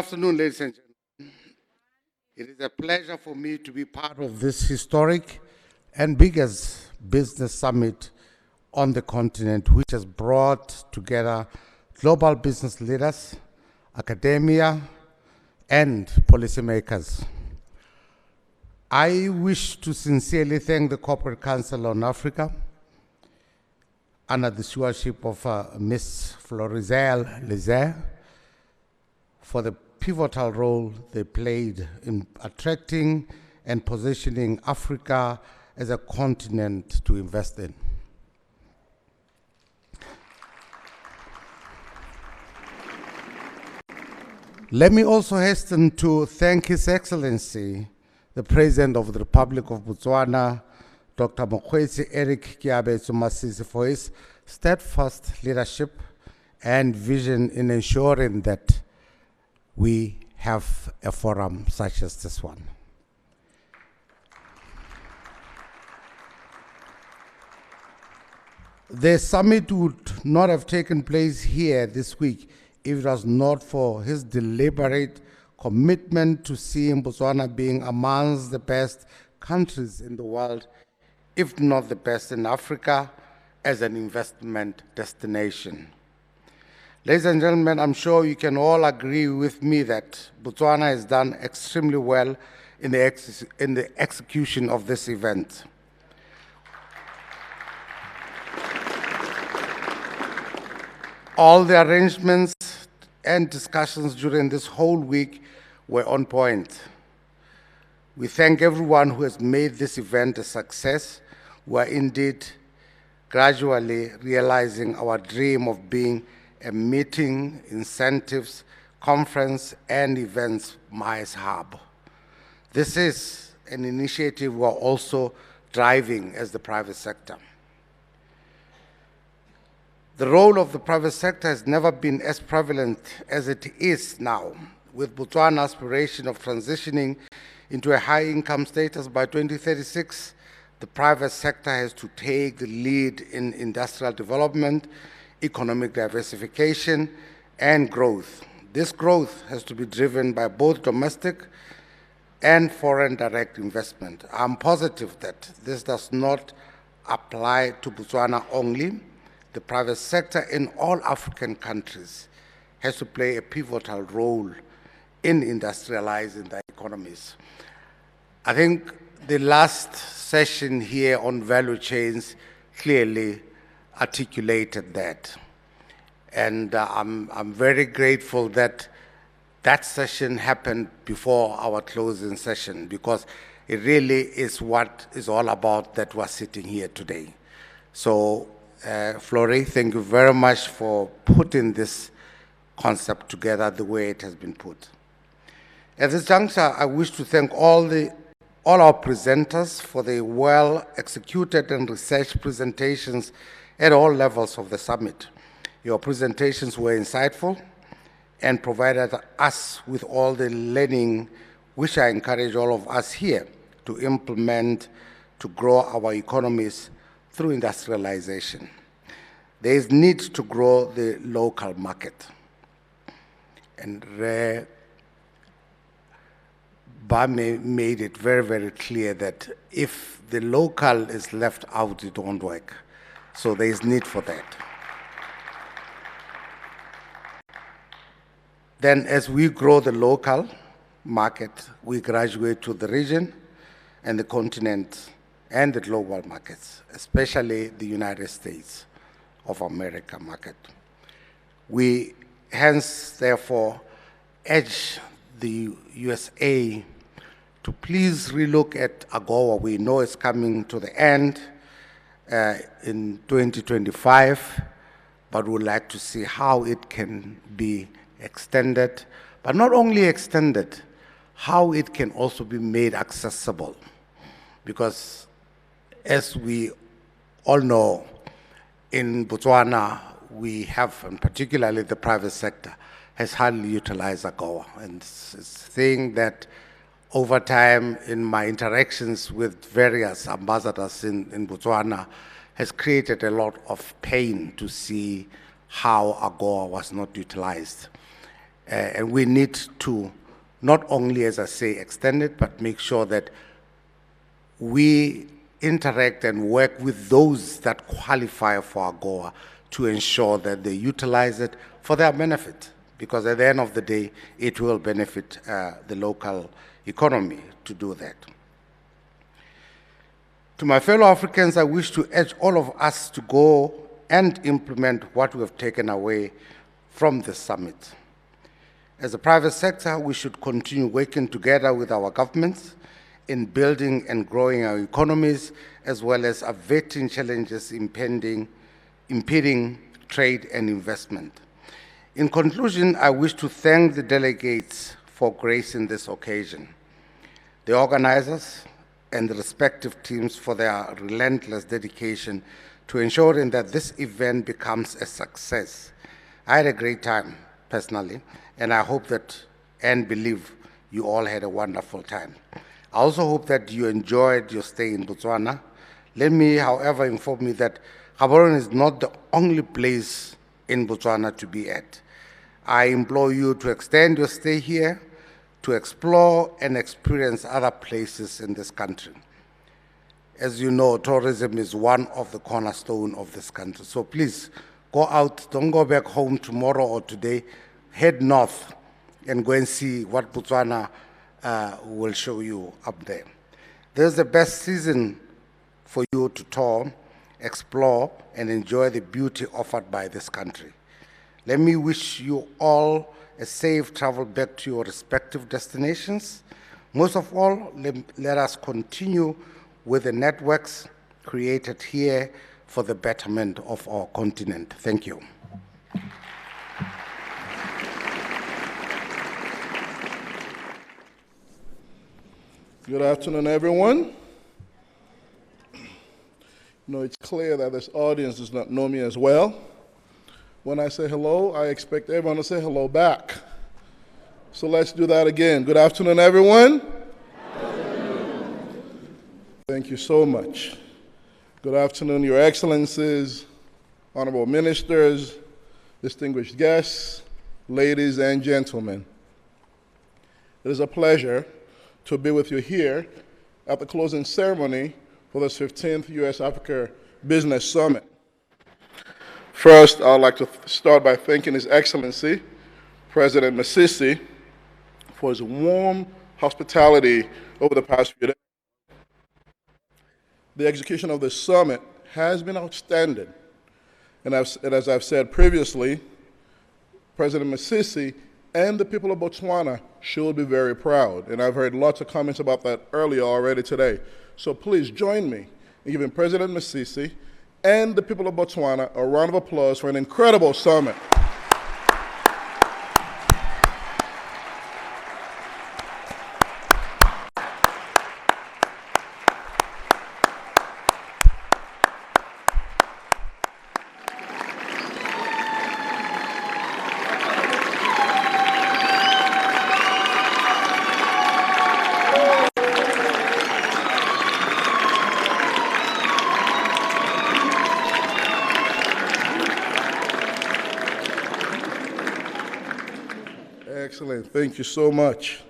afternoon, ladies and gentlemen. It is a pleasure for me to be part of this historic and biggest business summit on the continent, which has brought together global business leaders, academia, and policymakers. I wish to sincerely thank the Corporate Council on Africa, under the stewardship of Ms. Florizel Lizer, for the pivotal role they played in attracting and positioning Africa as a continent to invest in. Let me also hasten to thank His Excellency, the President of the Republic of Botswana, Dr. Mokgweetsi Eric Keebine, for his steadfast leadership and vision in ensuring that we have a forum such as this one. The summit would not have taken place here this week if it was not for his deliberate commitment to seeing Botswana being amongst the best countries in the world, if not the best in Africa, as an investment destination. Ladies and gentlemen, I'm sure you can all agree with me that Botswana has done extremely well in the execution of this event. All the arrangements and discussions during this whole week were on point. We thank everyone who has made this event a success. We are indeed gradually realizing our dream of being a meeting, incentives, conference, and events MICE hub. This is an initiative we are also driving as the private sector. The role of the private sector has never been as prevalent as it is now, with Botswana's aspiration of transitioning into a high-income status by 2036. The private sector has to take the lead in industrial development, economic diversification, and growth. This growth has to be driven by both domestic and foreign direct investment. I'm positive that this does not apply to Botswana only. The private sector in all African countries has to play a pivotal role in industrializing their economies. I think the last session here on value chains clearly articulated that. And I'm very grateful that that session happened before our closing session, because it really is what is all about that we're sitting here today. So, Flori, thank you very much for putting this concept together the way it has been put. At this juncture, I wish to thank all our presenters for the well-executed and researched presentations at all levels of the summit. Your presentations were insightful and provided us with all the learning which I encourage all of us here to implement to grow our economies through industrialization. There is need to grow the local market. And Bame made it very, very clear that if the local is left out, it won't work. So there is need for that. Then as we grow the local market, we graduate to the region and the continent and the global markets, especially the United States of America market. We hence, therefore, urge the USA to please relook at AGOA. We know it's coming to the end in 2025, but we'd like to see how it can be extended, but not only extended, how it can also be made accessible. Because as we all know, in Botswana, we have, and particularly the private sector, has hardly utilized AGOA. And it's a thing that over time in my interactions with various ambassadors in Botswana has created a lot of pain to see how AGOA was not utilized. And we need to not only, as I say, extend it, but make sure that we interact and work with those that qualify for AGOA to ensure that they utilize it for their benefit, because at the end of the day, it will benefit the local economy to do that. To my fellow Africans, I wish to urge all of us to go and implement what we have taken away from this summit. As a private sector, we should continue working together with our governments in building and growing our economies, as well as averting challenges impeding trade and investment. In conclusion, I wish to thank the delegates for gracing this occasion, the organizers and the respective teams for their relentless dedication to ensuring that this event becomes a success. I had a great time, personally, and I hope that and believe you all had a wonderful time. I also hope that you enjoyed your stay in Botswana. Let me, however, inform you that Gaborone is not the only place in Botswana to be at. I implore you to extend your stay here, to explore and experience other places in this country. As you know, tourism is one of the cornerstones of this country. So please, go out, don't go back home tomorrow or today, head north and go and see what Botswana will show you up there. This is the best season for you to tour, explore, and enjoy the beauty offered by this country. Let me wish you all a safe travel back to your respective destinations. Most of all, let us continue with the networks created here for the betterment of our continent. Thank you. Good afternoon, everyone. You know, it's clear that this audience does not know me as well. When I say hello, I expect everyone to say hello back. So let's do that again. Good afternoon, everyone. Good afternoon. Thank you so much. Good afternoon, Your Excellencies, honorable ministers, distinguished guests, ladies and gentlemen. It is a pleasure to be with you here at the closing ceremony for this 15th U.S.-Africa Business Summit. First, I would like to start by thanking His Excellency, President Masisi, for his warm hospitality over the past few days. The execution of this summit has been outstanding. And as I've said previously, President Masisi and the people of Botswana should be very proud. And I've heard lots of comments about that earlier already today. So please join me in giving President Masisi and the people of Botswana a round of applause for an incredible summit. Excellent. Thank you so much.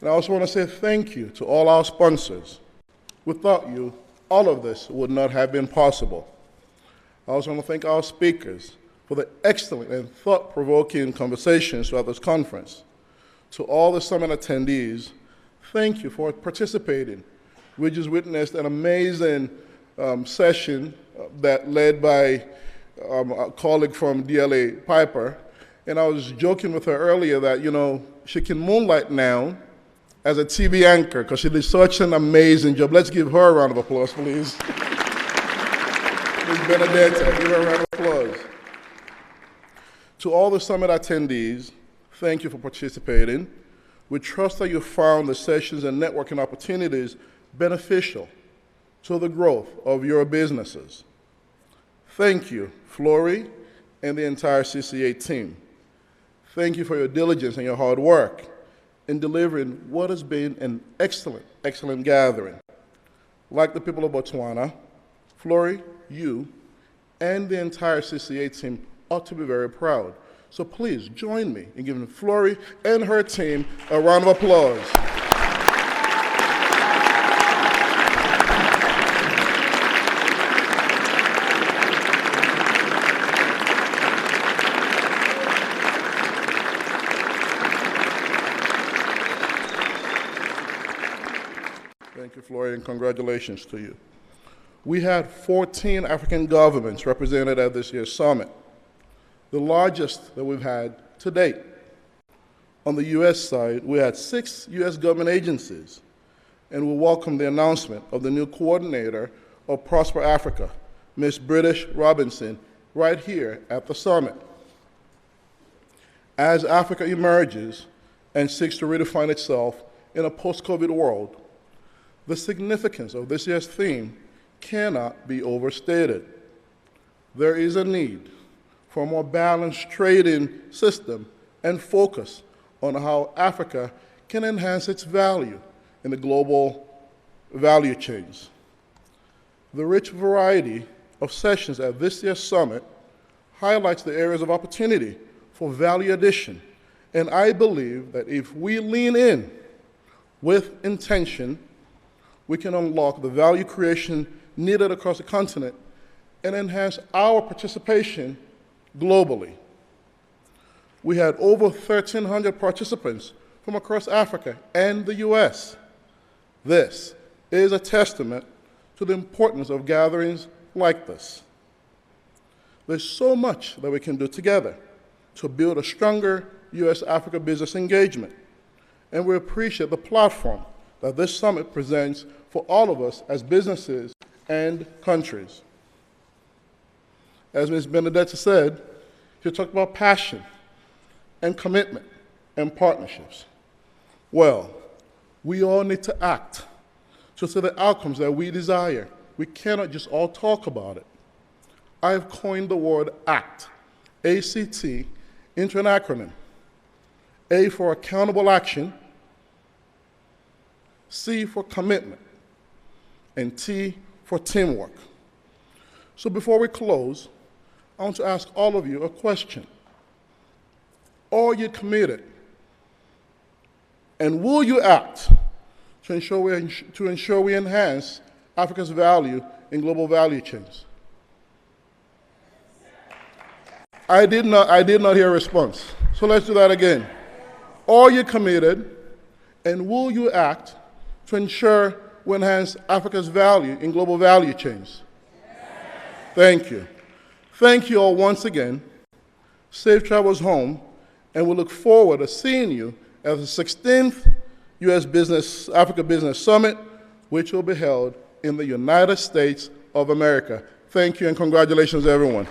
And I also want to say thank you to all our sponsors. Without you, all of this would not have been possible. I also want to thank our speakers for the excellent and thought-provoking conversations throughout this conference. To all the summit attendees, thank you for participating. We just witnessed an amazing session that led by a colleague from DLA, Piper. And I was joking with her earlier that, you know, she can moonlight now as a TV anchor because she did such an amazing job. Let's give her a round of applause, please. Ms. Benedetta, give her a round of applause. To all the summit attendees, thank you for participating. We trust that you found the sessions and networking opportunities beneficial to the growth of your businesses. Thank you, Flory, and the entire CCA team. Thank you for your diligence and your hard work in delivering what has been an excellent, excellent gathering. Like the people of Botswana, Flory, you, and the entire CCA team ought to be very proud So please join me in giving Flory and her team a round of applause. Thank you, Flory, and congratulations to you. We had 14 African governments represented at this year's summit, the largest that we've had to date. On the U.S. side, we had 6 U.S. government agencies, and we welcome the announcement of the new coordinator of Prosper Africa, Ms. British Robinson, right here at the summit. As Africa emerges and seeks to redefine itself in a post-COVID world, the significance of this year's theme cannot be overstated. There is a need for a more balanced trading system and focus on how Africa can enhance its value in the global value chains. The rich variety of sessions at this year's summit highlights the areas of opportunity for value addition, and I believe that if we lean in with intention, we can unlock the value creation needed across the continent and enhance our participation globally. We had over 1,300 participants from across Africa and the US. This is a testament to the importance of gatherings like this. There's so much that we can do together to build a stronger U.S.-Africa business engagement, and we appreciate the platform that this summit presents for all of us as businesses and countries. As Ms. Benedetta said, she talked about passion and commitment and partnerships. Well, we all need to act to see the outcomes that we desire. We cannot just all talk about it. I have coined the word ACT, A-C-T, into an acronym. A for accountable action, C for commitment, and T for teamwork. So before we close, I want to ask all of you a question. Are you committed? And will you act to ensure we enhance Africa's value in global value chains? I did not hear a response. So let's do that again. Are you committed? And will you act to ensure we enhance Africa's value in global value chains? Thank you. Thank you all once again. Safe travels home, and we look forward to seeing you at the 16th U.S.-Africa Business Summit, which will be held in the United States of America. Thank you, and congratulations, everyone.